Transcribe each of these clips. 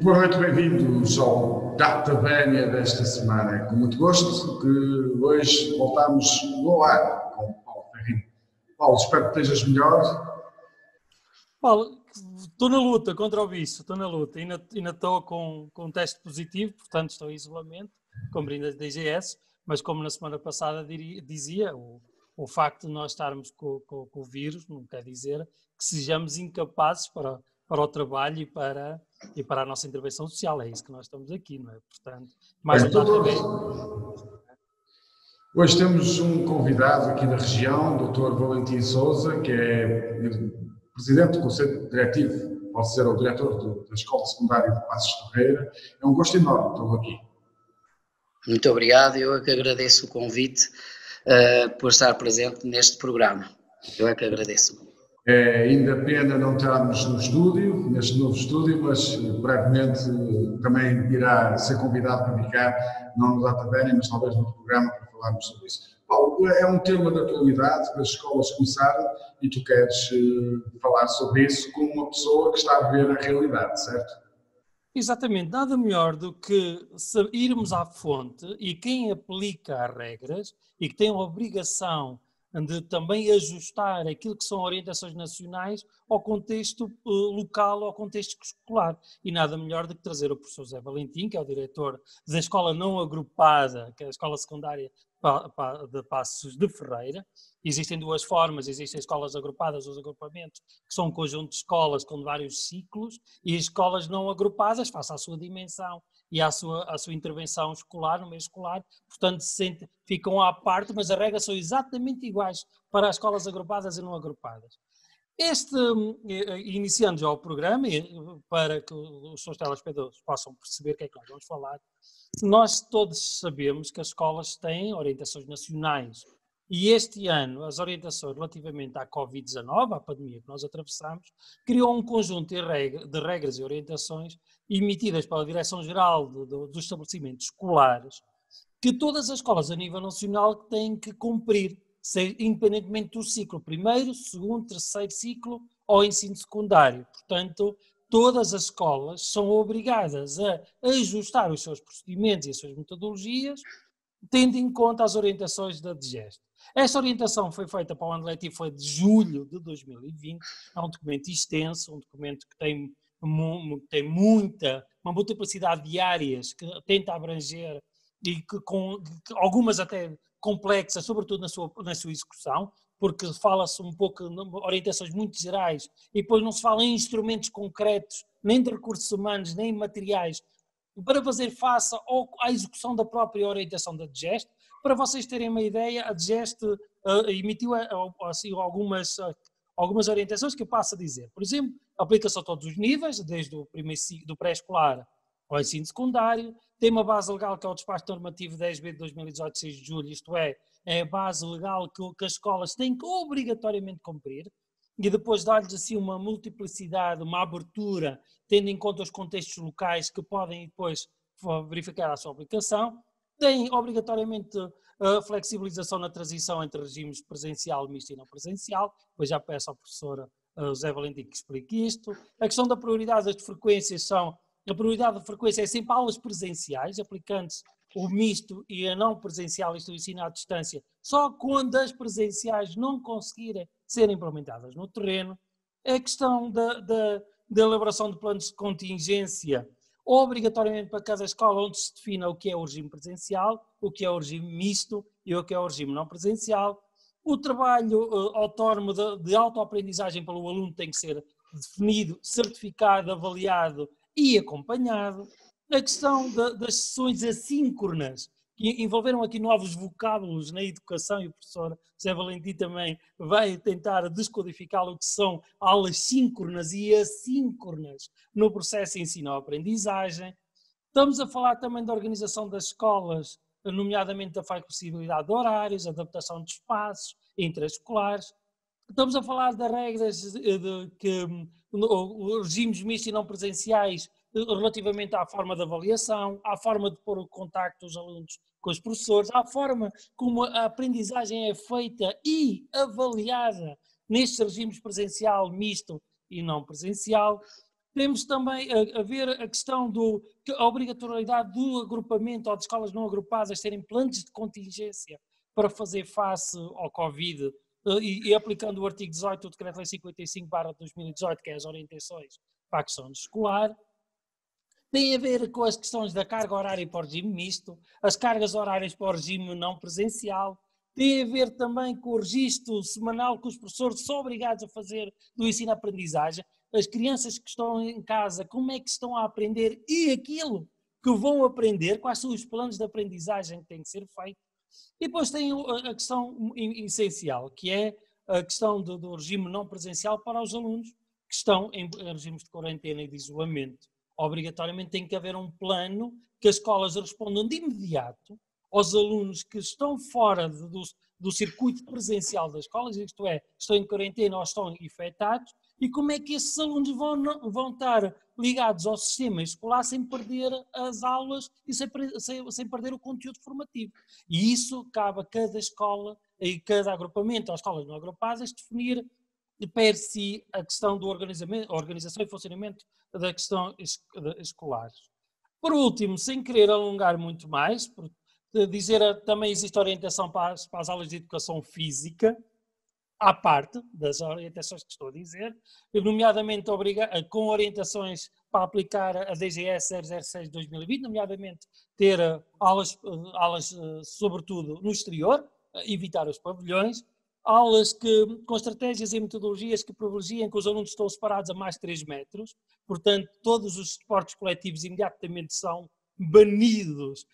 Boa noite, bem-vindos ao Data Vénia desta semana. Com muito gosto que hoje voltamos no ar com o Paulo Ferrinho. Paulo, espero que estejas melhor. Paulo, estou na luta contra o vício, estou na luta. Ainda estou com um teste positivo, portanto estou em isolamento, com brinde da DGS, mas como na semana passada dizia, o facto de nós estarmos com o vírus não quer dizer que sejamos incapazes para o trabalho e para a nossa intervenção social. É isso que nós estamos aqui, não é? Portanto, mais um dado também. Hoje temos um convidado aqui da região, o Dr. Valentim Sousa, que é presidente do Conselho Diretivo, pode ser o diretor da Escola Secundária de Passos de Ferreira. É um gosto enorme tê-lo aqui. Muito obrigado, eu é que agradeço o convite por estar presente neste programa. Eu é que agradeço. É ainda pena não estarmos no estúdio, neste novo estúdio, mas brevemente também irá ser convidado para ficar, não no Data Vénia, mas talvez no programa para falarmos sobre isso. Paulo, é um tema de atualidade para as escolas começarem e tu queres falar sobre isso com uma pessoa que está a ver a realidade, certo? Exatamente, nada melhor do que irmos à fonte e quem aplica as regras e que tem a obrigação de também ajustar aquilo que são orientações nacionais ao contexto local, ao contexto escolar. E nada melhor do que trazer o professor José Valentim, que é o diretor da escola não agrupada, que é a escola secundária de Passos de Ferreira. Existem duas formas, existem escolas agrupadas, os agrupamentos, que são um conjunto de escolas com vários ciclos, e as escolas não agrupadas, face à sua dimensão e à sua intervenção escolar, no meio escolar, portanto ficam à parte, mas as regras são exatamente iguais para as escolas agrupadas e não agrupadas. Iniciando já o programa, para que os seus telespectadores possam perceber o que é que nós vamos falar, nós todos sabemos que as escolas têm orientações nacionais e este ano as orientações relativamente à Covid-19, à pandemia que nós atravessamos, criou um conjunto de regras e orientações emitidas pela Direção-Geral dos Estabelecimentos Escolares que todas as escolas a nível nacional têm que cumprir, independentemente do ciclo, primeiro, segundo, terceiro ciclo ou ensino secundário. Portanto, todas as escolas são obrigadas a ajustar os seus procedimentos e as suas metodologias, tendo em conta as orientações da DGEST. Esta orientação foi feita para o ano letivo, foi de julho de 2020, é um documento extenso, um documento que tem uma multiplicidade de áreas que tenta abranger e que algumas até complexas, sobretudo na sua execução, porque fala-se um pouco de orientações muito gerais e depois não se fala em instrumentos concretos, nem de recursos humanos, nem materiais, para fazer face à execução da própria orientação da DGEST. Para vocês terem uma ideia, a DGEST emitiu assim, algumas orientações que eu passo a dizer. Por exemplo, aplica-se a todos os níveis, desde o primeiro ciclo do pré-escolar ao ensino secundário, tem uma base legal que é o despacho normativo 10B de 2018, 6 de julho, isto é a base legal que as escolas têm que obrigatoriamente cumprir, e depois dá-lhes assim uma multiplicidade, uma abertura, tendo em conta os contextos locais que podem depois verificar a sua aplicação. Tem obrigatoriamente a flexibilização na transição entre regimes presencial, misto e não presencial, depois já peço ao professor José Valentim que explique isto. A questão da prioridade das frequências a prioridade de frequência é sempre aulas presenciais, aplicando-se o misto e a não presencial, isto é o ensino à distância, só quando as presenciais não conseguirem ser implementadas no terreno. A questão da elaboração de planos de contingência, obrigatoriamente para cada escola, onde se defina o que é o regime presencial, o que é o regime misto e o que é o regime não presencial. O trabalho autónomo de autoaprendizagem pelo aluno tem que ser definido, certificado, avaliado e acompanhado. A questão das sessões assíncronas, que envolveram aqui novos vocábulos na educação, e o professor José Valentim também vai tentar descodificar o que são aulas síncronas e assíncronas no processo de ensino-aprendizagem. Estamos a falar também da organização das escolas, nomeadamente da flexibilidade de horários, adaptação de espaços intraescolares. Estamos a falar das regras os regimes mistos e não presenciais relativamente à forma de avaliação, à forma de pôr o contacto dos alunos com os professores, à forma como a aprendizagem é feita e avaliada nestes regimes presencial, misto e não presencial. Temos também a ver a questão a obrigatoriedade do agrupamento ou de escolas não agrupadas terem planos de contingência para fazer face ao Covid e aplicando o artigo 18 do Decreto-Lei 55/2018, que é as orientações para a questão escolar. Tem a ver com as questões da carga horária para o regime misto, as cargas horárias para o regime não presencial. Tem a ver também com o registro semanal que os professores são obrigados a fazer do ensino-aprendizagem. As crianças que estão em casa, como é que estão a aprender e aquilo que vão aprender, quais são os planos de aprendizagem que têm que ser feitos. E depois tem a questão essencial, que é a questão do regime não presencial para os alunos que estão em regimes de quarentena e de isolamento. Obrigatoriamente tem que haver um plano que as escolas respondam de imediato aos alunos que estão fora do circuito presencial das escolas, isto é, estão em quarentena ou estão infectados, e como é que esses alunos vão estar ligados ao sistema escolar sem perder as aulas e sem perder o conteúdo formativo. E isso cabe a cada escola e cada agrupamento, às escolas não agrupadas, definir per si a questão do organização e funcionamento da questão escolar. Por último, sem querer alongar muito mais, dizer também existe orientação para as aulas de educação física, à parte das orientações que estou a dizer, nomeadamente com orientações para aplicar a DGS 006 de 2020, nomeadamente ter aulas sobretudo no exterior, evitar os pavilhões, aulas com estratégias e metodologias que privilegiem que os alunos estão separados a mais de 3 metros, portanto todos os esportes coletivos imediatamente são banidos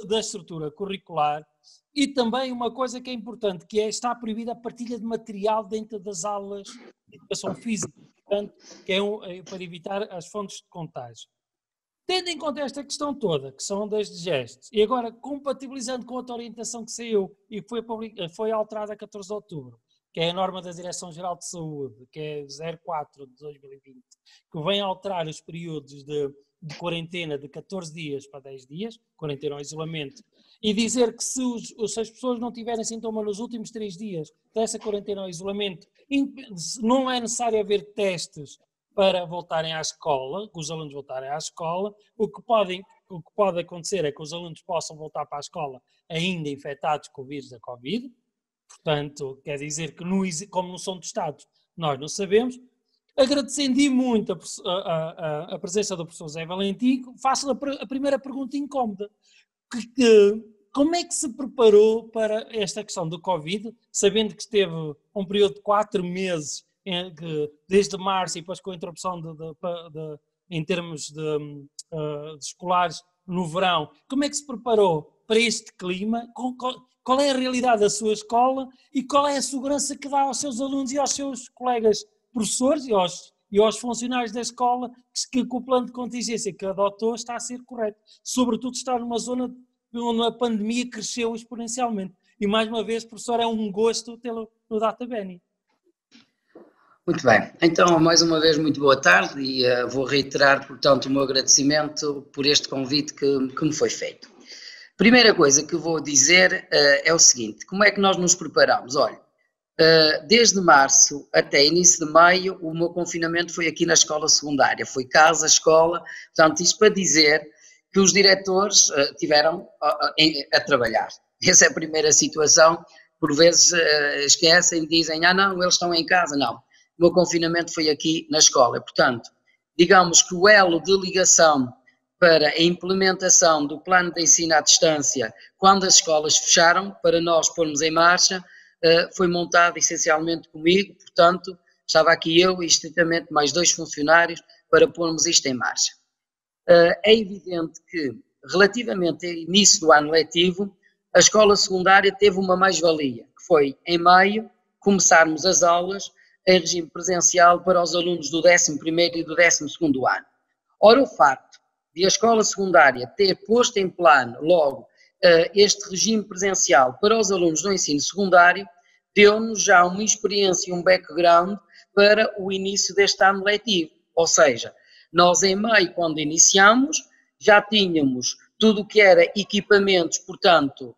da estrutura curricular. E também uma coisa que é importante, que está proibida a partilha de material dentro das aulas de educação física, portanto, que é para evitar as fontes de contágio. Tendo em conta esta questão toda, que são das gestos, e agora compatibilizando com outra orientação que saiu e foi alterada a 14 de outubro, que é a norma da Direção-Geral de Saúde, que é 04 de 2020, que vem alterar os períodos de quarentena de 14 dias para 10 dias, quarentena ou isolamento, e dizer que se as pessoas não tiverem sintoma nos últimos 3 dias dessa quarentena ou isolamento, não é necessário haver testes para voltarem à escola, que os alunos voltarem à escola. O que pode acontecer é que os alunos possam voltar para a escola ainda infectados com o vírus da Covid, portanto, quer dizer que como não são testados, nós não sabemos. Agradecendo muito a presença do professor Zé Valentim, faço a primeira pergunta incómoda. Como é que se preparou para esta questão do Covid, sabendo que esteve um período de 4 meses, desde março e depois com a interrupção em termos de escolares no verão, como é que se preparou para este clima? Qual é a realidade da sua escola e qual é a segurança que dá aos seus alunos e aos seus colegas professores e aos funcionários da escola que o plano de contingência que adotou está a ser correto? Sobretudo está numa zona onde a pandemia cresceu exponencialmente. E mais uma vez, professor, é um gosto tê-lo no DataBenny. Muito bem, então mais uma vez muito boa tarde e vou reiterar, portanto, o meu agradecimento por este convite que me foi feito. Primeira coisa que vou dizer é o seguinte: como é que nós nos preparamos? Olha, desde março até início de maio o meu confinamento foi aqui na escola secundária, foi casa, escola, portanto isto para dizer que os diretores tiveram a trabalhar. Essa é a primeira situação, por vezes esquecem e dizem, não, eles estão em casa, não. O meu confinamento foi aqui na escola, portanto, digamos que o elo de ligação para a implementação do plano de ensino à distância, quando as escolas fecharam, para nós pormos em marcha, foi montado essencialmente comigo, portanto, estava aqui eu e estritamente mais 2 funcionários para pormos isto em marcha. É evidente que, relativamente ao início do ano letivo, a escola secundária teve uma mais-valia, que foi, em maio, começarmos as aulas em regime presencial para os alunos do 11º e do 12º ano. Ora, o facto de a escola secundária ter posto em plano logo este regime presencial para os alunos do ensino secundário, deu-nos já uma experiência e um background para o início deste ano letivo. Ou seja, nós em maio, quando iniciamos, já tínhamos tudo o que era equipamentos, portanto,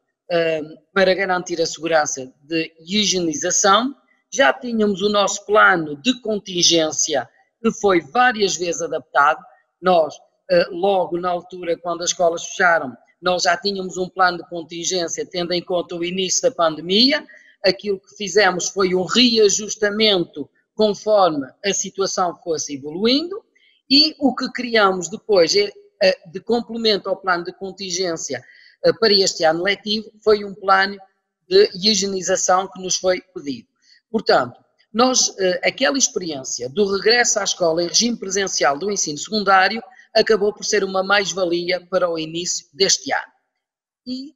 para garantir a segurança de higienização, já tínhamos o nosso plano de contingência que foi várias vezes adaptado. Nós, logo na altura, quando as escolas fecharam, nós já tínhamos um plano de contingência, tendo em conta o início da pandemia. Aquilo que fizemos foi um reajustamento conforme a situação fosse evoluindo, e o que criamos depois, de complemento ao plano de contingência para este ano letivo, foi um plano de higienização que nos foi pedido. Portanto, nós, aquela experiência do regresso à escola em regime presencial do ensino secundário acabou por ser uma mais-valia para o início deste ano. E,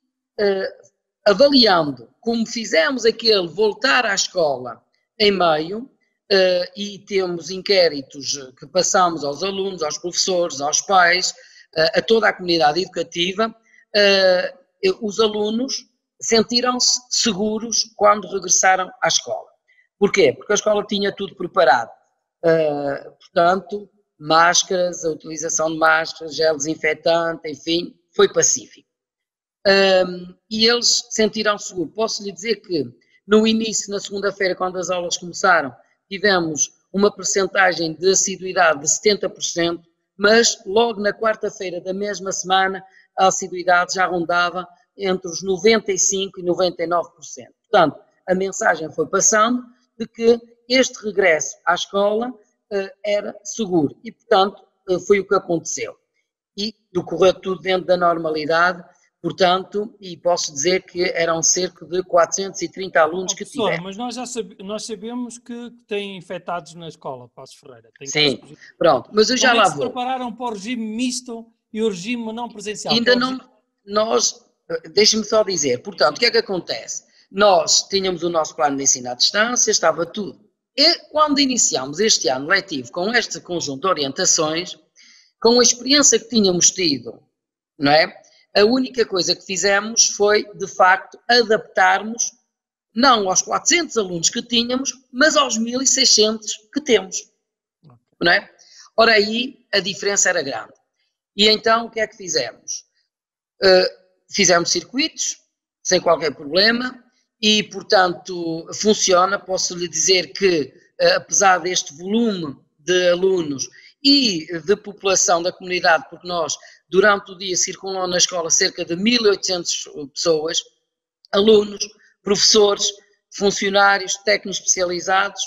avaliando como fizemos aquele voltar à escola em maio, e temos inquéritos que passamos aos alunos, aos professores, aos pais, a toda a comunidade educativa, os alunos sentiram-se seguros quando regressaram à escola. Porquê? Porque a escola tinha tudo preparado. Portanto, máscaras, a utilização de máscaras, gel desinfetante, enfim, foi pacífico. E eles sentiram-se seguros. Posso lhe dizer que no início, na segunda-feira, quando as aulas começaram, tivemos uma percentagem de assiduidade de 70%, mas logo na quarta-feira da mesma semana a assiduidade já rondava entre os 95% e 99%. Portanto, a mensagem foi passando de que este regresso à escola era seguro e, portanto, foi o que aconteceu. E decorreu tudo dentro da normalidade, portanto, e posso dizer que eram cerca de 430 alunos que tiveram. Mas nós sabemos que têm infectados na escola, Passos Ferreira. Sim, pronto, mas eu já lá vou. Como é que se prepararam para o regime misto e o regime não presencial? Ainda não, deixe-me só dizer, portanto, o que é que acontece? Nós tínhamos o nosso plano de ensino à distância, estava tudo. E quando iniciamos este ano letivo com este conjunto de orientações, com a experiência que tínhamos tido, não é? A única coisa que fizemos foi, de facto, adaptarmos, não aos 400 alunos que tínhamos, mas aos 1.600 que temos, não é? Ora, aí a diferença era grande. E então, o que é que fizemos? Fizemos circuitos, sem qualquer problema, e, portanto, funciona. Posso lhe dizer que, apesar deste volume de alunos e de população da comunidade, porque nós, durante o dia, circulam na escola cerca de 1.800 pessoas, alunos, professores, funcionários, técnicos especializados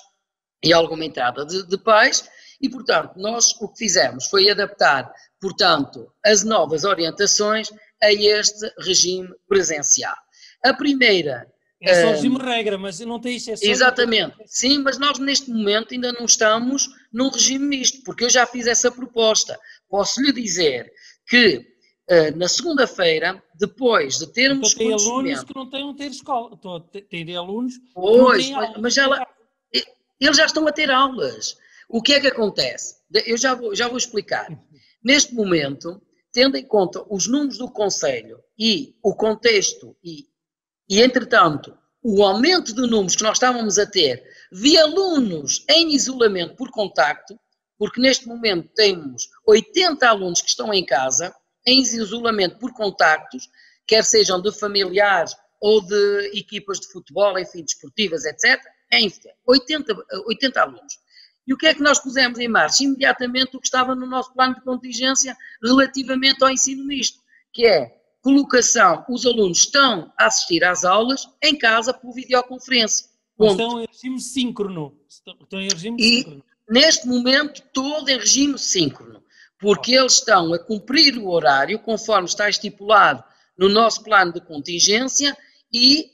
e alguma entrada de pais, e, portanto, nós o que fizemos foi adaptar, portanto, as novas orientações a este regime presencial. A primeira... É só regime regra, mas não tem exceção. Exatamente, sim, mas nós neste momento ainda não estamos num regime misto, porque eu já fiz essa proposta. Posso lhe dizer que na segunda-feira, depois de termos... Então tem alunos que não têm ter escola, tem alunos pois, mas eles já estão a ter aulas. O que é que acontece? Eu já vou explicar. Neste momento, tendo em conta os números do Conselho e o contexto e, entretanto, o aumento de números que nós estávamos a ter de alunos em isolamento por contacto, porque neste momento temos 80 alunos que estão em casa, em isolamento por contactos, quer sejam de familiares ou de equipas de futebol, enfim, desportivas, etc. Enfim, 80 alunos. E o que é que nós pusemos em marcha? Imediatamente o que estava no nosso plano de contingência relativamente ao ensino misto, que é colocação, os alunos estão a assistir às aulas em casa por videoconferência. Estão em regime síncrono. Síncrono. Neste momento, todo em regime síncrono, porque eles estão a cumprir o horário conforme está estipulado no nosso plano de contingência e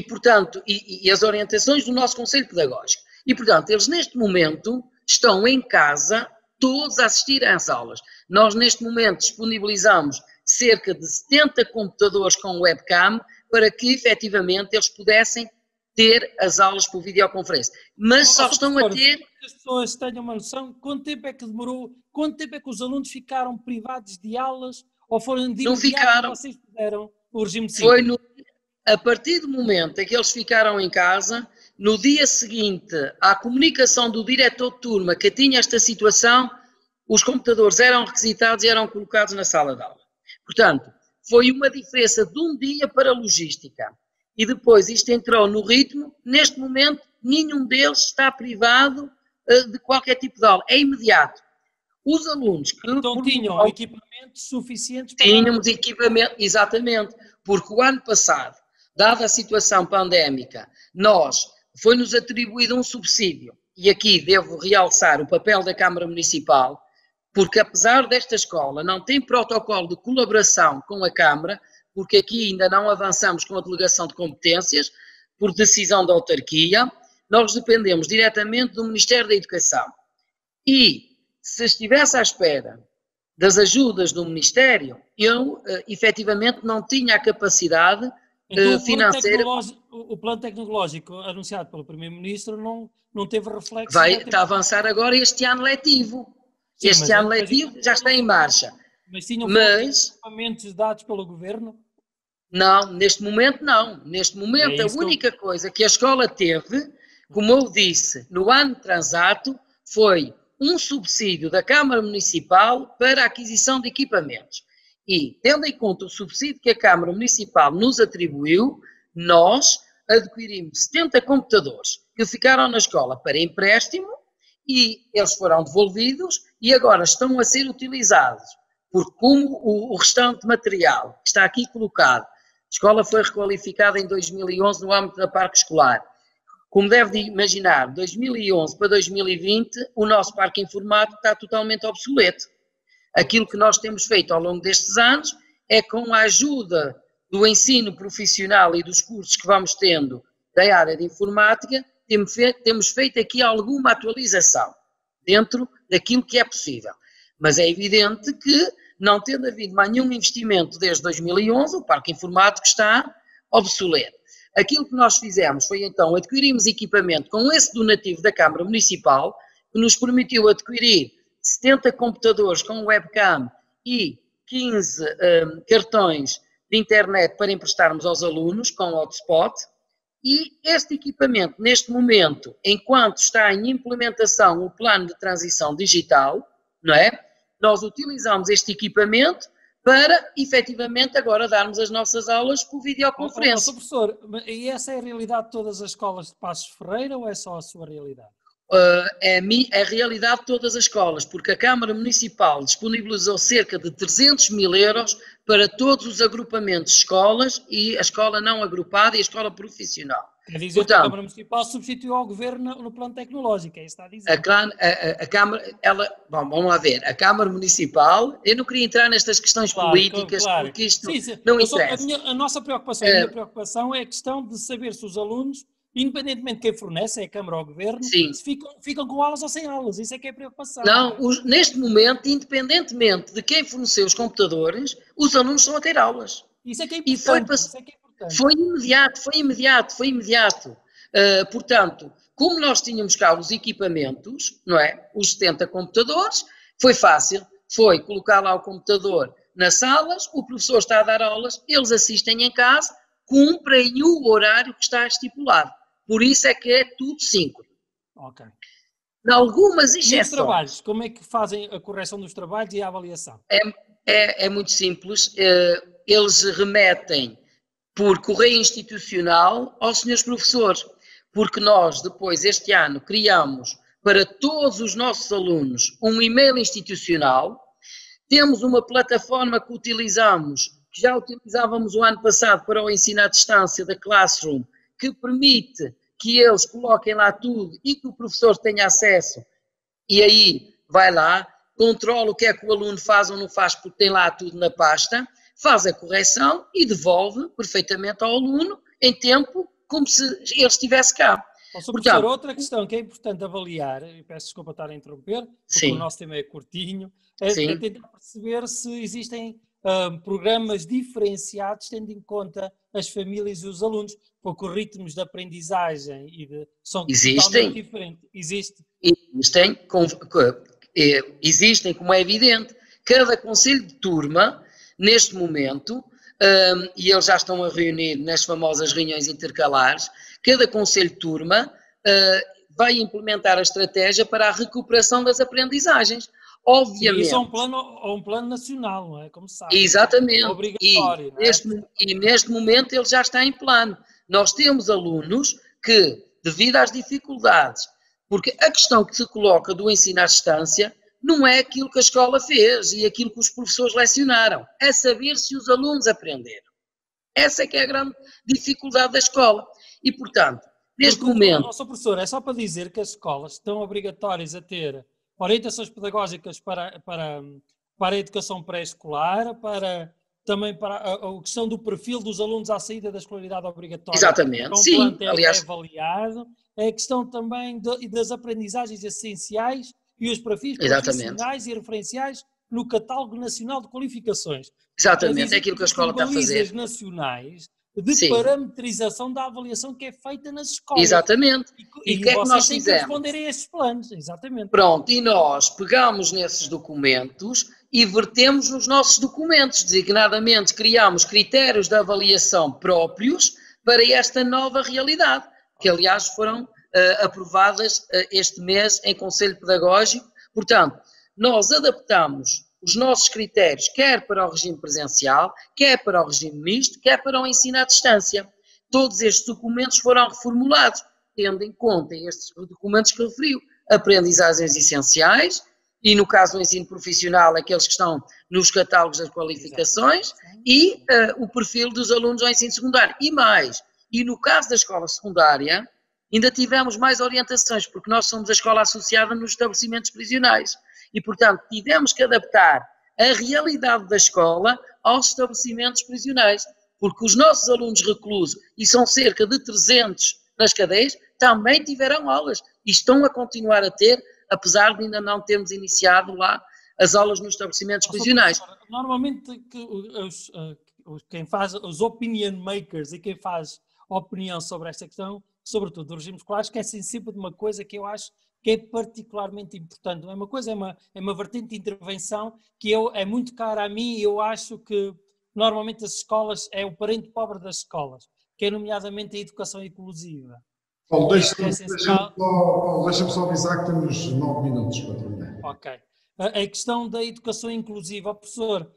portanto, as orientações do nosso Conselho Pedagógico. E, portanto, eles neste momento estão em casa todos a assistir às aulas. Nós neste momento disponibilizamos cerca de 70 computadores com webcam para que efetivamente eles pudessem ter as aulas por videoconferência. Mas só estão a ter... Para que as pessoas tenham uma noção, quanto tempo é que demorou, quanto tempo é que os alunos ficaram privados de aulas ou foram de imediato que vocês fizeram o regime de Foi a partir do momento em que eles ficaram em casa, no dia seguinte à comunicação do diretor de turma que tinha esta situação, os computadores eram requisitados e eram colocados na sala de aula. Portanto, foi uma diferença de um dia para a logística. E depois isto entrou no ritmo. Neste momento, nenhum deles está privado de qualquer tipo de aula, é imediato. Os alunos que... Então tinham equipamentos suficientes para... Tínhamos equipamento, exatamente, porque o ano passado, dada a situação pandémica, foi-nos atribuído um subsídio, e aqui devo realçar o papel da Câmara Municipal, porque apesar desta escola não tem protocolo de colaboração com a Câmara, porque aqui ainda não avançamos com a delegação de competências, por decisão da autarquia, nós dependemos diretamente do Ministério da Educação. E se estivesse à espera das ajudas do Ministério, eu efetivamente não tinha a capacidade então, financeira. O plano tecnológico anunciado pelo Primeiro-Ministro não teve reflexo. Está a avançar agora este ano letivo. Sim, este ano letivo já está em marcha. Mas tinham equipamentos dados pelo Governo? Não, neste momento não. Neste momento a única coisa que a escola teve, como eu disse, no ano transato, foi um subsídio da Câmara Municipal para a aquisição de equipamentos. E, tendo em conta o subsídio que a Câmara Municipal nos atribuiu, nós adquirimos 70 computadores que ficaram na escola para empréstimo e eles foram devolvidos e agora estão a ser utilizados, porque como o restante material que está aqui colocado, a escola foi requalificada em 2011 no âmbito da parque escolar. Como deve imaginar, de 2011 para 2020, o nosso parque informático está totalmente obsoleto. Aquilo que nós temos feito ao longo destes anos é, com a ajuda do ensino profissional e dos cursos que vamos tendo da área de informática, temos feito aqui alguma atualização dentro daquilo que é possível. Mas é evidente que, não tendo havido mais nenhum investimento desde 2011, o parque informático está obsoleto. Aquilo que nós fizemos foi então adquirirmos equipamento com esse donativo da Câmara Municipal, que nos permitiu adquirir 70 computadores com webcam e 15 cartões de internet para emprestarmos aos alunos com hotspot. E este equipamento, neste momento, enquanto está em implementação o plano de transição digital, não é? Nós utilizamos este equipamento para, efetivamente, agora darmos as nossas aulas por videoconferência. Professor, e essa é a realidade de todas as escolas de Passos Ferreira ou é só a sua realidade? É a realidade de todas as escolas, porque a Câmara Municipal disponibilizou cerca de 300 mil euros para todos os agrupamentos de escolas e a escola não agrupada e a escola profissional. Quer dizer, portanto, que a Câmara Municipal substituiu ao Governo no plano tecnológico, é isso que está a dizer? A Câmara, vamos lá ver, a Câmara Municipal, eu não queria entrar nestas questões políticas, porque isto não interessa. A nossa preocupação, a minha preocupação é a questão de saber se os alunos, independentemente de quem fornece, é a Câmara ou o Governo, se ficam com aulas ou sem aulas, isso é que é a preocupação. Não, neste momento, independentemente de quem forneceu os computadores, os alunos estão a ter aulas. Isso é que é importante. Foi imediato. Portanto, como nós tínhamos cá os equipamentos, não é? Os 70 computadores, foi fácil, foi colocar lá o computador nas salas, o professor está a dar aulas, eles assistem em casa, cumprem o horário que está estipulado. Por isso é que é tudo síncrono. Ok. Em algumas exceções. E os trabalhos, como é que fazem a correção dos trabalhos e a avaliação? É muito simples. Eles remetem por correio institucional aos senhores professores, porque nós depois, este ano, criamos para todos os nossos alunos um e-mail institucional, temos uma plataforma que utilizamos, que já utilizávamos o ano passado para o ensino à distância da Classroom, que permite que eles coloquem lá tudo e que o professor tenha acesso, e aí vai lá, controla o que é que o aluno faz ou não faz, porque tem lá tudo na pasta, faz a correção e devolve perfeitamente ao aluno em tempo como se ele estivesse cá. Portanto, outra questão que é importante avaliar, e peço desculpa estar a interromper, porque o nosso tema é curtinho, é tentar perceber se existem programas diferenciados tendo em conta as famílias e os alunos, porque os ritmos de aprendizagem são totalmente diferentes. Existem, como é evidente, cada conselho de turma, neste momento, e eles já estão a reunir nas famosas reuniões intercalares, cada conselho de turma vai implementar a estratégia para a recuperação das aprendizagens. Obviamente. Isso é um plano nacional, não é? Como se sabe. Exatamente. É obrigatório. E neste momento ele já está em plano. Nós temos alunos que, devido às dificuldades Porque a questão que se coloca do ensino à distância não é aquilo que a escola fez e aquilo que os professores lecionaram, é saber se os alunos aprenderam. Essa é que é a grande dificuldade da escola. E, portanto, neste momento... Nossa professor, é só para dizer que as escolas estão obrigatórias a ter orientações pedagógicas para a educação pré-escolar, também para a questão do perfil dos alunos à saída da escolaridade obrigatória. Exatamente, sim. Aliás, é avaliado. É a questão também das aprendizagens essenciais e os perfis profissionais e referenciais no catálogo nacional de qualificações. Exatamente, é aquilo que a escola está a fazer. Nacionais de parametrização da avaliação que é feita nas escolas. Exatamente. E o que é que nós fizemos? Têm que responder a esses planos, exatamente. Pronto, e nós pegamos nesses documentos e vertemos nos nossos documentos, designadamente criamos critérios de avaliação próprios para esta nova realidade, que aliás foram aprovadas este mês em Conselho Pedagógico. Portanto, nós adaptamos os nossos critérios quer para o regime presencial, quer para o regime misto, quer para o ensino à distância. Todos estes documentos foram reformulados, tendo em conta estes documentos que referiu, aprendizagens essenciais, e no caso do ensino profissional, aqueles que estão nos catálogos das qualificações, e o perfil dos alunos ao ensino secundário. E mais, e no caso da escola secundária, ainda tivemos mais orientações, porque nós somos a escola associada nos estabelecimentos prisionais. E, portanto, tivemos que adaptar a realidade da escola aos estabelecimentos prisionais, porque os nossos alunos reclusos, e são cerca de 300 nas cadeias, também tiveram aulas e estão a continuar a ter, apesar de ainda não termos iniciado lá as aulas nos estabelecimentos prisionais. Normalmente, quem faz, os opinion makers e quem faz opinião sobre esta questão, sobretudo do regime escolar, esquecem sempre de uma coisa que eu acho que é particularmente importante. Não é uma coisa, é uma vertente de intervenção que é muito cara a mim e eu acho que normalmente as escolas é o parente pobre das escolas, que é nomeadamente a educação inclusiva. Paulo, deixa-me só avisar que temos 9 minutos para terminar. Ok. A questão da educação inclusiva, professor,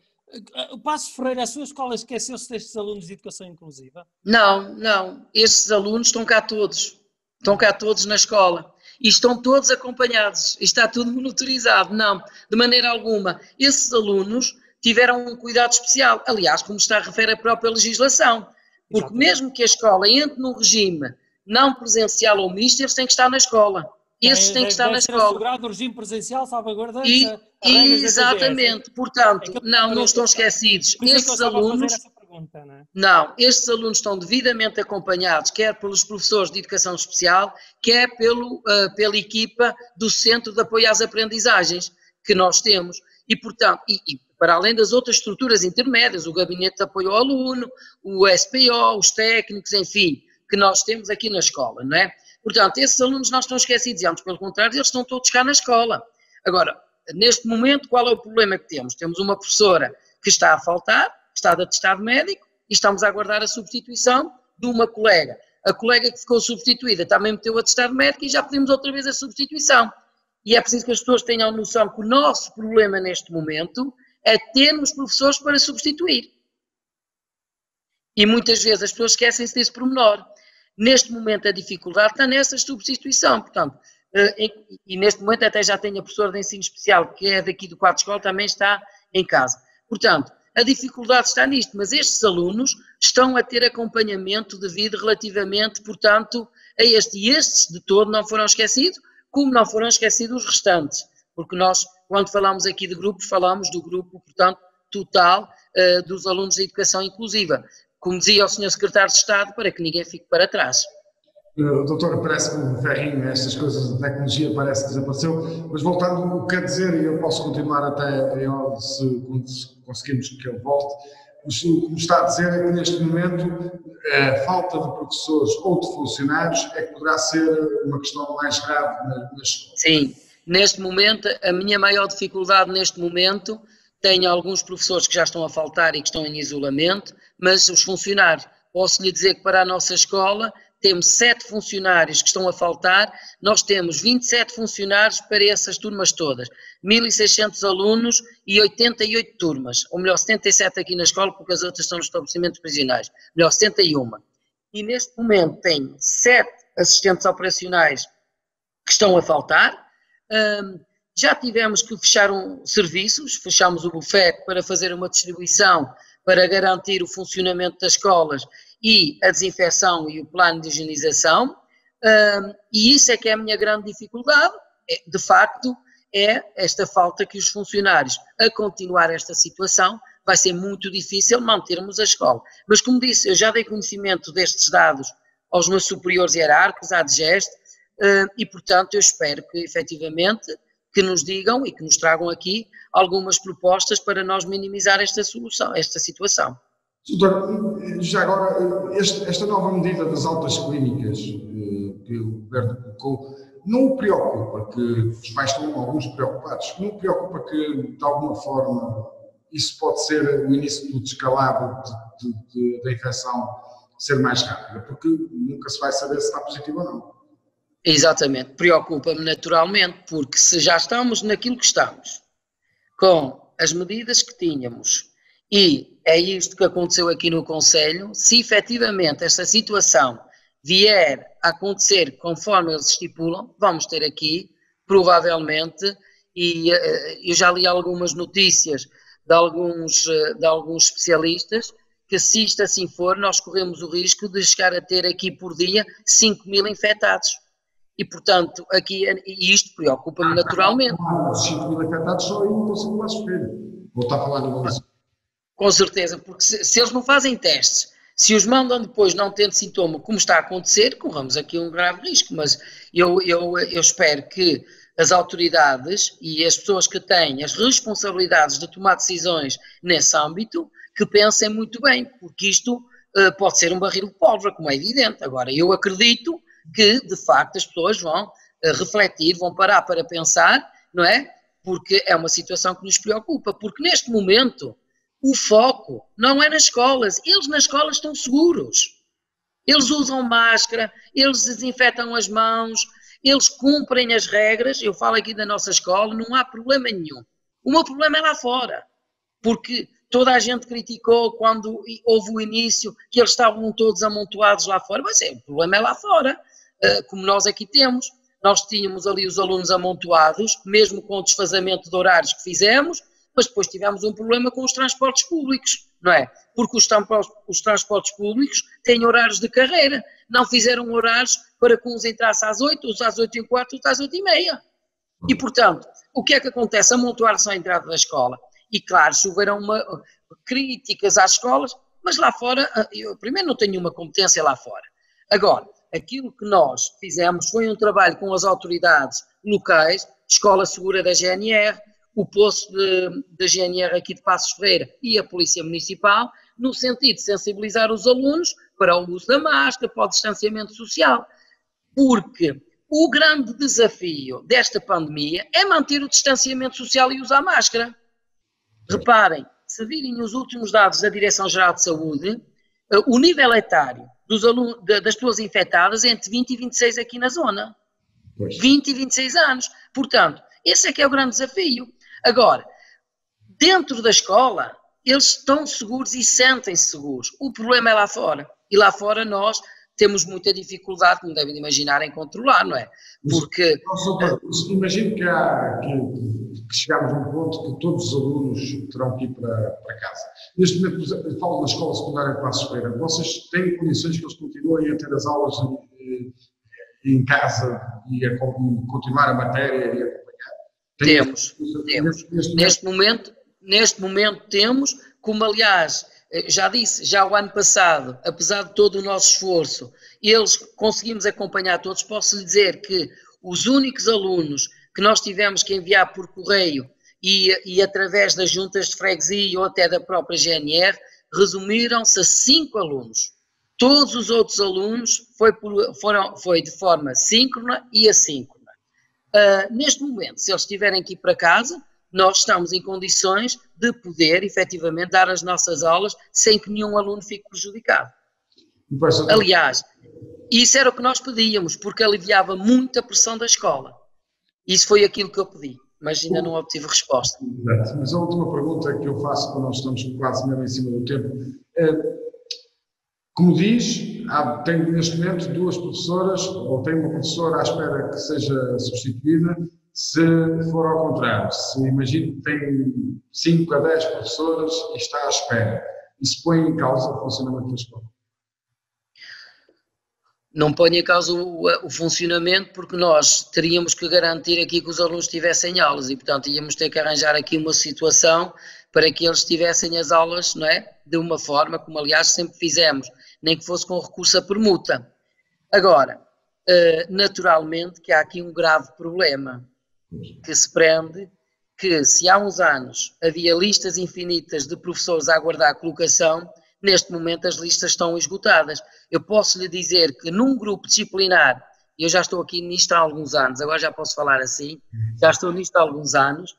o Passos Ferreira, a sua escola esqueceu-se destes alunos de educação inclusiva? Não. Estes alunos estão cá todos. Estão cá todos na escola. E estão todos acompanhados. E está tudo monitorizado. Não, de maneira alguma. Esses alunos tiveram um cuidado especial. Aliás, como está a referir a própria legislação. Porque mesmo que a escola entre num regime não presencial ou misto, eles têm que estar na escola. Esses têm que estar na escola. Assegurado o regime presencial, salvaguardando exatamente. Portanto, não estão esquecidos. Estes alunos... Não, estes alunos estão devidamente acompanhados, quer pelos professores de educação especial, quer pela equipa do Centro de Apoio às Aprendizagens que nós temos. E, portanto, para além das outras estruturas intermédias, o Gabinete de Apoio ao Aluno, o SPO, os técnicos, enfim, que nós temos aqui na escola, não é? Portanto, esses alunos não estão esquecidos, e antes pelo contrário, eles estão todos cá na escola. Agora, neste momento, qual é o problema que temos? Temos uma professora que está a faltar, está de atestado médico, e estamos a aguardar a substituição de uma colega. A colega que ficou substituída também meteu o atestado médico e já pedimos outra vez a substituição. E é preciso que as pessoas tenham noção que o nosso problema neste momento é termos professores para substituir. E muitas vezes as pessoas esquecem-se desse pormenor. Neste momento a dificuldade está nessa substituição, portanto, e neste momento até já tenho a professora de ensino especial, que é daqui do quadro de escola, também está em casa. Portanto, a dificuldade está nisto, mas estes alunos estão a ter acompanhamento devido relativamente, portanto, a este. E estes de todo não foram esquecidos, como não foram esquecidos os restantes, porque nós, quando falamos aqui de grupos, falamos do grupo, portanto, total dos alunos de educação inclusiva. Como dizia o Sr. Secretário de Estado, para que ninguém fique para trás. Doutora, parece que o ferrinho, estas coisas da tecnologia parece que desapareceu, mas voltando, o que quer dizer, e eu posso continuar até se conseguirmos que ele volte, o que me está a dizer é que neste momento a falta de professores ou de funcionários é que poderá ser uma questão mais grave na escola. Sim, neste momento, a minha maior dificuldade neste momento, tenho alguns professores que já estão a faltar e que estão em isolamento, mas os funcionários, posso lhe dizer que para a nossa escola temos 7 funcionários que estão a faltar, nós temos 27 funcionários para essas turmas todas, 1.600 alunos e 88 turmas, ou melhor, 77 aqui na escola, porque as outras estão nos estabelecimentos prisionais, melhor, 71. E neste momento tenho 7 assistentes operacionais que estão a faltar. Já tivemos que fechar serviços, fechamos o bufete para fazer uma distribuição para garantir o funcionamento das escolas e a desinfecção e o plano de higienização, e isso é que é a minha grande dificuldade, de facto, é esta falta que os funcionários, a continuar esta situação, vai ser muito difícil mantermos a escola. Mas como disse, eu já dei conhecimento destes dados aos meus superiores hierárquicos, à DGEST, e portanto eu espero que efetivamente que nos digam e que nos tragam aqui algumas propostas para nós minimizar esta situação. Doutor, já agora, esta nova medida das altas clínicas que o Governo colocou, não o preocupa que os pais estão alguns preocupados, não o preocupa que, de alguma forma, isso pode ser o início do descalabro da infecção ser mais rápida, porque nunca se vai saber se está positivo ou não. Exatamente, preocupa-me naturalmente, porque se já estamos naquilo que estamos, com as medidas que tínhamos, e é isto que aconteceu aqui no Conselho, se efetivamente esta situação vier a acontecer conforme eles estipulam, vamos ter aqui, provavelmente, e eu já li algumas notícias de alguns especialistas, que se isto assim for, nós corremos o risco de chegar a ter aqui por dia 5.000 infectados. E, portanto, aqui, e isto preocupa-me naturalmente. Os 5.000 infectados só aí não consigo lá sofrer. Vou estar a falar no Brasil. Com certeza, porque se eles não fazem testes, se os mandam depois não tendo sintoma, como está a acontecer, corremos aqui um grave risco. Mas eu espero que as autoridades e as pessoas que têm as responsabilidades de tomar decisões nesse âmbito, que pensem muito bem, porque isto pode ser um barril de pólvora, como é evidente. Agora, eu acredito que, de facto, as pessoas vão refletir, vão parar para pensar, não é? Porque é uma situação que nos preocupa, porque neste momento o foco não é nas escolas, eles nas escolas estão seguros, eles usam máscara, eles desinfetam as mãos, eles cumprem as regras. Eu falo aqui da nossa escola, não há problema nenhum. O meu problema é lá fora, porque toda a gente criticou quando houve o início, que eles estavam todos amontoados lá fora, mas o problema é lá fora, como nós aqui temos. Nós tínhamos ali os alunos amontoados, mesmo com o desfazamento de horários que fizemos, mas depois tivemos um problema com os transportes públicos, não é? Porque os transportes públicos têm horários de carreira, não fizeram horários para que uns entrassem às 8, uns às 8h15, outros às 8h30. E, portanto, o que é que acontece? Amontoar-se à entrada da escola. E, claro, choveram críticas às escolas, mas lá fora, eu primeiro não tenho nenhuma competência lá fora. Agora, aquilo que nós fizemos foi um trabalho com as autoridades locais, Escola Segura da GNR, o posto da GNR aqui de Passos Ferreira e a Polícia Municipal, no sentido de sensibilizar os alunos para o uso da máscara, para o distanciamento social, porque o grande desafio desta pandemia é manter o distanciamento social e usar máscara. Reparem, se virem os últimos dados da Direção-Geral de Saúde, o nível etário dos alunos, das pessoas infectadas é entre 20 e 26 aqui na zona. Pois. 20 e 26 anos. Portanto, esse é que é o grande desafio. Agora, dentro da escola, eles estão seguros e sentem-se seguros. O problema é lá fora. E lá fora nós temos muita dificuldade, como devem imaginar, em controlar, não é? Porque... Imagino que chegamos a um ponto que todos os alunos terão que ir para casa. Neste momento, eu falo na escola secundária de Passos Ferreira, vocês têm condições que eles continuem a ter as aulas em casa e a continuar a matéria e acompanhar? Temos. Neste momento temos, como aliás, já disse, já o ano passado, apesar de todo o nosso esforço, eles conseguimos acompanhar todos. Posso lhe dizer que os únicos alunos que nós tivemos que enviar por correio e através das juntas de freguesia ou até da própria GNR, resumiram-se a 5 alunos. Todos os outros alunos foi de forma síncrona e assíncrona. Neste momento, se eles estiverem que ir para casa, nós estamos em condições de poder, efetivamente, dar as nossas aulas sem que nenhum aluno fique prejudicado. Aliás, isso era o que nós pedíamos, porque aliviava muito a pressão da escola. Isso foi aquilo que eu pedi, mas ainda não obtive resposta. Mas a última pergunta que eu faço, quando nós estamos quase mesmo em cima do tempo, Como diz, tenho neste momento 2 professoras, ou tenho uma professora à espera que seja substituída, se for ao contrário. Se imagino que tem 5 a 10 professoras e está à espera. Isso põe em causa o funcionamento da escola? Não põe em causa o funcionamento, porque nós teríamos que garantir aqui que os alunos tivessem aulas e, portanto, íamos ter que arranjar aqui uma situação para que eles tivessem as aulas, não é? De uma forma, como aliás sempre fizemos, nem que fosse com recurso à permuta. Agora, naturalmente que há aqui um grave problema que se prende, que se há uns anos havia listas infinitas de professores a aguardar colocação, neste momento as listas estão esgotadas. Eu posso lhe dizer que num grupo disciplinar, eu já estou aqui nisto há alguns anos, agora já posso falar assim, já estou nisto há alguns anos,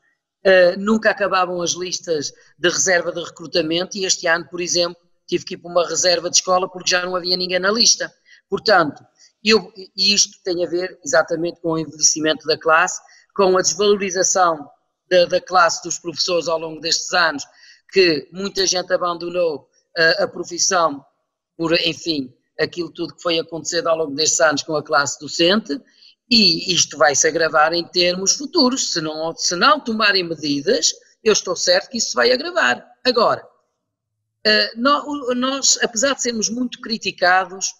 nunca acabavam as listas de reserva de recrutamento e este ano, por exemplo, tive que ir para uma reserva de escola porque já não havia ninguém na lista. Portanto, e isto tem a ver exatamente com o envelhecimento da classe, com a desvalorização da classe dos professores ao longo destes anos, que muita gente abandonou a profissão por, enfim, aquilo tudo que foi acontecendo ao longo destes anos com a classe docente, e isto vai se agravar em termos futuros. Se não tomarem medidas, eu estou certo que isso se vai agravar. Agora, nós, apesar de sermos muito criticados,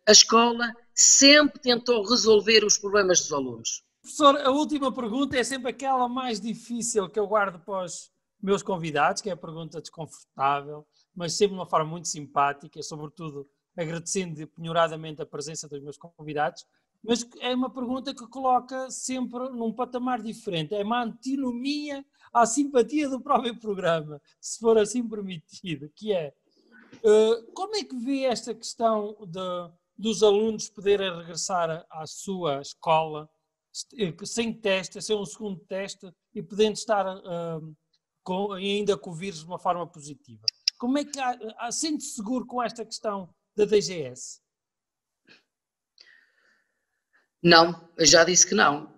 a escola sempre tentou resolver os problemas dos alunos. Professor, a última pergunta é sempre aquela mais difícil que eu guardo para os meus convidados, que é a pergunta desconfortável, mas sempre de uma forma muito simpática, sobretudo agradecendo penhoradamente a presença dos meus convidados, mas é uma pergunta que coloca sempre num patamar diferente, é uma antinomia à simpatia do próprio programa, se for assim permitido, que é, como é que vê esta questão dos alunos poderem regressar à sua escola sem teste, sem um segundo teste e podendo estar ainda com o vírus de uma forma positiva? Como é que sente-se seguro com esta questão da DGS? Não, eu já disse que não.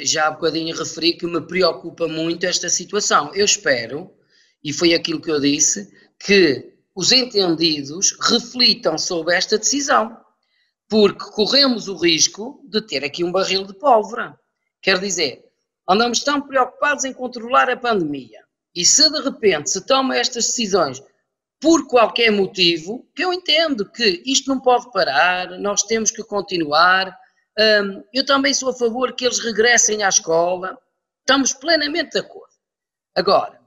Já há bocadinho referi que me preocupa muito esta situação. Eu espero, e foi aquilo que eu disse, que os entendidos reflitam sobre esta decisão, porque corremos o risco de ter aqui um barril de pólvora. Quer dizer, andamos tão preocupados em controlar a pandemia, e se de repente se tomam estas decisões por qualquer motivo, que eu entendo que isto não pode parar, nós temos que continuar. Eu também sou a favor que eles regressem à escola, estamos plenamente de acordo. Agora,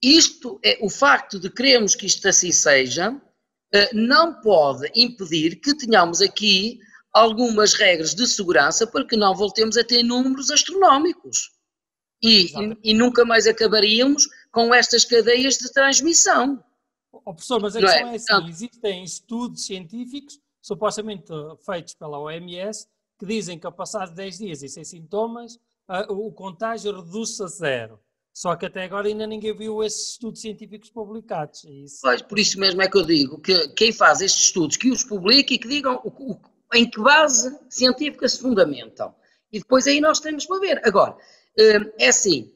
isto é o facto de queremos que isto assim seja, não pode impedir que tenhamos aqui algumas regras de segurança para que não voltemos a ter números astronómicos e nunca mais acabaríamos com estas cadeias de transmissão. Professor, mas a questão é assim, existem estudos científicos, supostamente feitos pela OMS, que dizem que ao passar de 10 dias e sem sintomas, o contágio reduz-se a 0. Só que até agora ainda ninguém viu esses estudos científicos publicados. Pois, por isso mesmo é que eu digo que quem faz estes estudos, que os publique e que digam em que base científica se fundamentam. E depois aí nós temos para ver. Agora, é assim,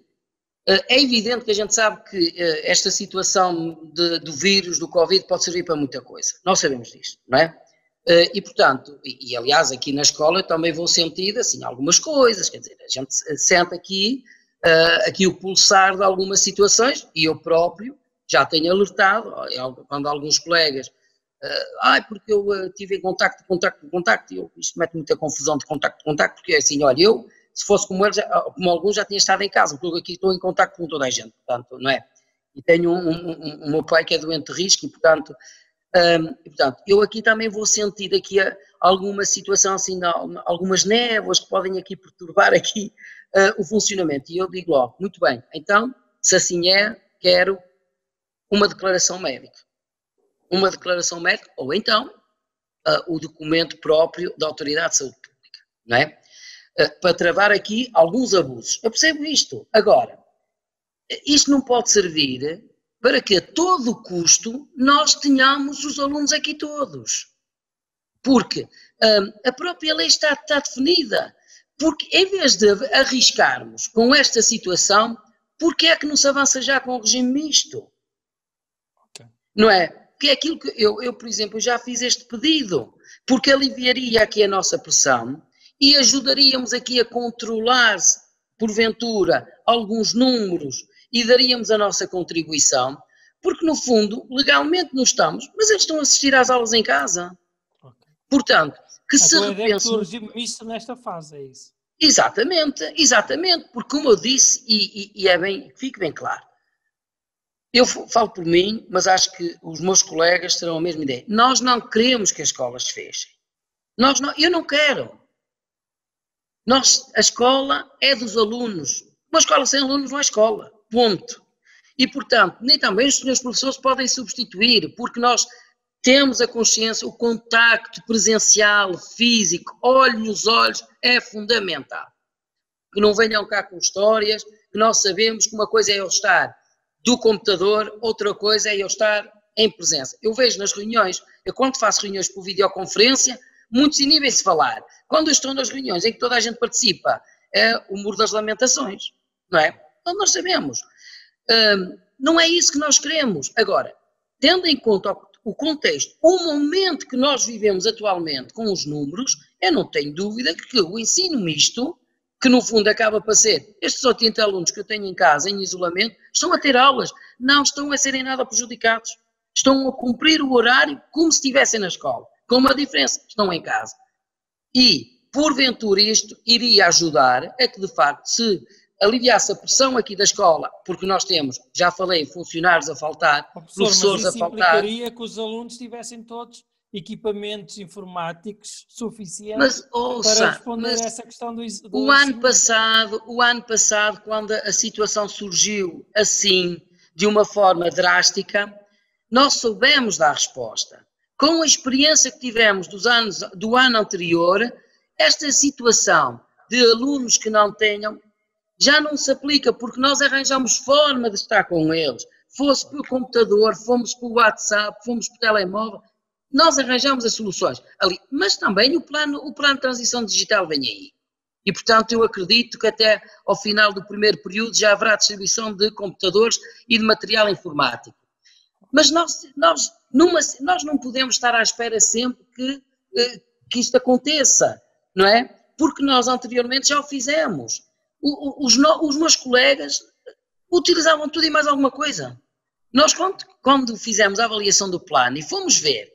é evidente que a gente sabe que esta situação do vírus, do Covid, pode servir para muita coisa. Nós sabemos disto, não é? E portanto, e aliás aqui na escola eu também vou sentir assim algumas coisas, quer dizer, a gente sente aqui o pulsar de algumas situações e eu próprio já tenho alertado, quando alguns colegas, porque eu tive em contacto, isto mete muita confusão de contacto, porque é assim, olha, eu, se fosse como eles, como alguns já tinha estado em casa, porque eu aqui estou em contacto com toda a gente, portanto, não é? E tenho um meu pai que é doente de risco e, portanto, eu aqui também vou sentir aqui alguma situação, assim, algumas névoas que podem aqui perturbar aqui o funcionamento. E eu digo logo, muito bem, então, se assim é, quero uma declaração médica. Uma declaração médica, ou então, o documento próprio da Autoridade de Saúde Pública, não é? Para travar aqui alguns abusos. Eu percebo isto. Agora, isto não pode servir para que a todo custo nós tenhamos os alunos aqui todos. Porque a própria lei está definida. Porque em vez de arriscarmos com esta situação, porque é que não se avança já com o regime misto? Okay. Não é? que é aquilo que eu, por exemplo, já fiz este pedido, porque aliviaria aqui a nossa pressão e ajudaríamos aqui a controlar, porventura, alguns números e daríamos a nossa contribuição, porque no fundo, legalmente não estamos, mas eles estão a assistir às aulas em casa. Okay. Portanto, que se repense... Isto nesta fase, é isso? Exatamente, exatamente, porque como eu disse, e é bem, fique bem claro, eu falo por mim, mas acho que os meus colegas terão a mesma ideia. Nós não queremos que as escolas fechem. Eu não quero. A escola é dos alunos. Uma escola sem alunos não é escola. Ponto. E, portanto, nem também os senhores professores podem substituir, porque nós temos a consciência, o contacto presencial, físico, olho nos olhos, é fundamental. Que não venham cá com histórias, que nós sabemos que uma coisa é eu estar do computador, outra coisa é eu estar em presença. Eu vejo nas reuniões, eu quando faço reuniões por videoconferência, muitos inibem-se falar. Quando eu estou nas reuniões em que toda a gente participa, é o Muro das Lamentações, não é? Então nós sabemos. Não é isso que nós queremos. Agora, tendo em conta o contexto, o momento que nós vivemos atualmente com os números, eu não tenho dúvida que o ensino misto, que no fundo acaba para ser, estes 80 alunos que eu tenho em casa, em isolamento, estão a ter aulas, não estão a serem nada prejudicados. Estão a cumprir o horário como se estivessem na escola. Com uma diferença, estão em casa. E, porventura, isto iria ajudar a que, de facto, se aliviasse a pressão aqui da escola, porque nós temos, já falei, funcionários a faltar, professores a faltar. Mas isso implicaria que os alunos tivessem todos equipamentos informáticos suficientes para responder a essa questão do o ano passado, quando a situação surgiu assim, de uma forma drástica, nós soubemos dar resposta. Com a experiência que tivemos do ano anterior, esta situação de alunos que não tenham, já não se aplica, porque nós arranjamos forma de estar com eles. Fosse pelo computador, fomos pelo WhatsApp, fomos pelo telemóvel, nós arranjamos as soluções ali. Mas também o plano de transição digital vem aí. E, portanto, eu acredito que até ao final do primeiro período já haverá distribuição de computadores e de material informático. Mas nós não podemos estar à espera sempre que isto aconteça, não é? Porque nós anteriormente já o fizemos. Os meus colegas utilizavam tudo e mais alguma coisa. Nós, quando fizemos a avaliação do plano e fomos ver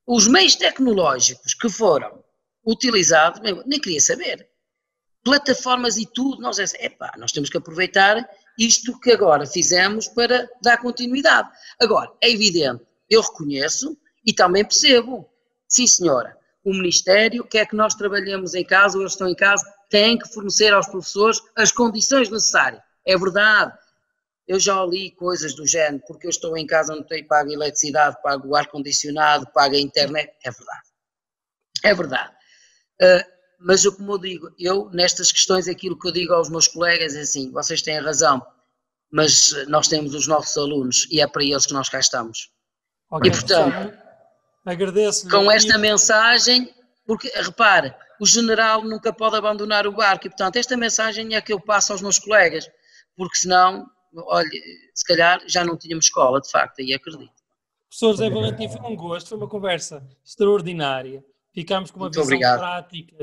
os meios tecnológicos que foram utilizados, nem queria saber. Plataformas e tudo, nós temos que aproveitar isto que agora fizemos para dar continuidade. Agora, é evidente, eu reconheço e também percebo, sim senhora, o Ministério quer que nós trabalhemos em casa, ou eles estão em casa, têm que fornecer aos professores as condições necessárias. É verdade, eu já li coisas do género, porque eu estou em casa, não tenho pago eletricidade, pago o ar-condicionado, pago a internet, é verdade. É verdade. Mas como eu digo, nestas questões, aquilo que eu digo aos meus colegas é assim, vocês têm razão, mas nós temos os nossos alunos e é para eles que nós cá estamos. Okay, e portanto, agradeço-lhe. Com esta mensagem, porque repare, o general nunca pode abandonar o barco e portanto esta mensagem é que eu passo aos meus colegas, porque senão, olha, se calhar já não tínhamos escola, de facto, aí acredito. Professor Zé Valentim, foi um gosto, foi uma conversa extraordinária. Ficámos com uma visão prática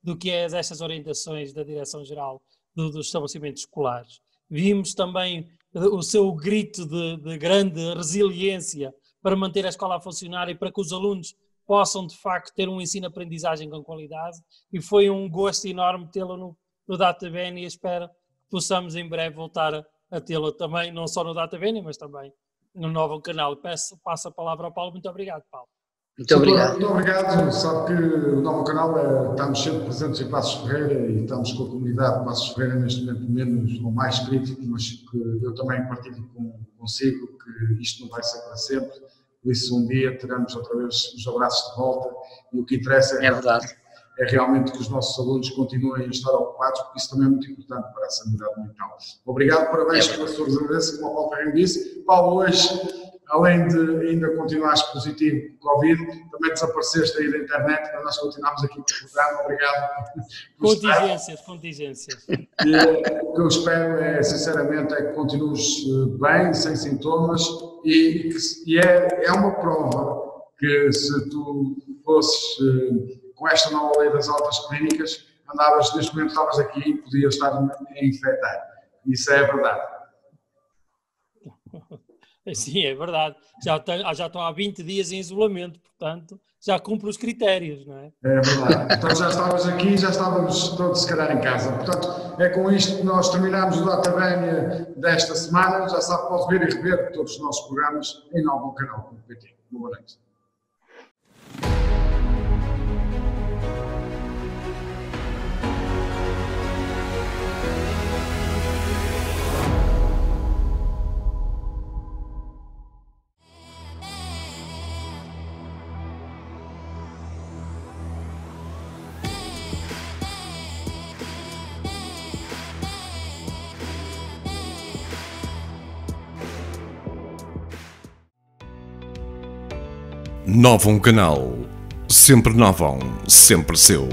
do que é estas orientações da Direção-Geral dos estabelecimentos escolares. Vimos também o seu grito de grande resiliência para manter a escola a funcionar e para que os alunos possam, de facto, ter um ensino-aprendizagem com qualidade. E foi um gosto enorme tê-lo no DataBene e espero que possamos em breve voltar a tê-lo também, não só no DataBene, mas também no novo canal. Passo a palavra ao Paulo. Muito obrigado, Paulo. Muito obrigado. Muito obrigado. Sabe que o novo canal estamos sempre presentes em Passos Ferreira e estamos com a comunidade de Passos Ferreira neste momento menos ou mais crítico, mas que eu também partilho consigo que isto não vai ser para sempre. Por isso um dia teremos outra vez os abraços de volta e o que interessa é realmente que os nossos alunos continuem a estar ocupados, porque isso também é muito importante para a sanidade mental. Obrigado, parabéns pela sua presença, como o Paulo Ferreira disse. Paulo, hoje, além de ainda continuares positivo com o Covid, também desapareceste aí da internet, mas nós continuamos aqui com o programa. Obrigado. Contingências. E o que eu espero sinceramente, é que continues bem, sem sintomas, e é uma prova que se tu fosses com esta nova lei das altas clínicas, andavas, neste momento estavas aqui e podias estar a infectar. Isso é verdade. Sim, é verdade. Já estão há 20 dias em isolamento, portanto, já cumpre os critérios, não é? É verdade. Então já estavas aqui, já estávamos todos se calhar em casa. Portanto, é com isto que nós terminamos o Data Vénia desta semana. Já sabe, pode ver e rever todos os nossos programas em novocanal.pt. Boa noite. Novum Canal. Sempre novão, sempre seu.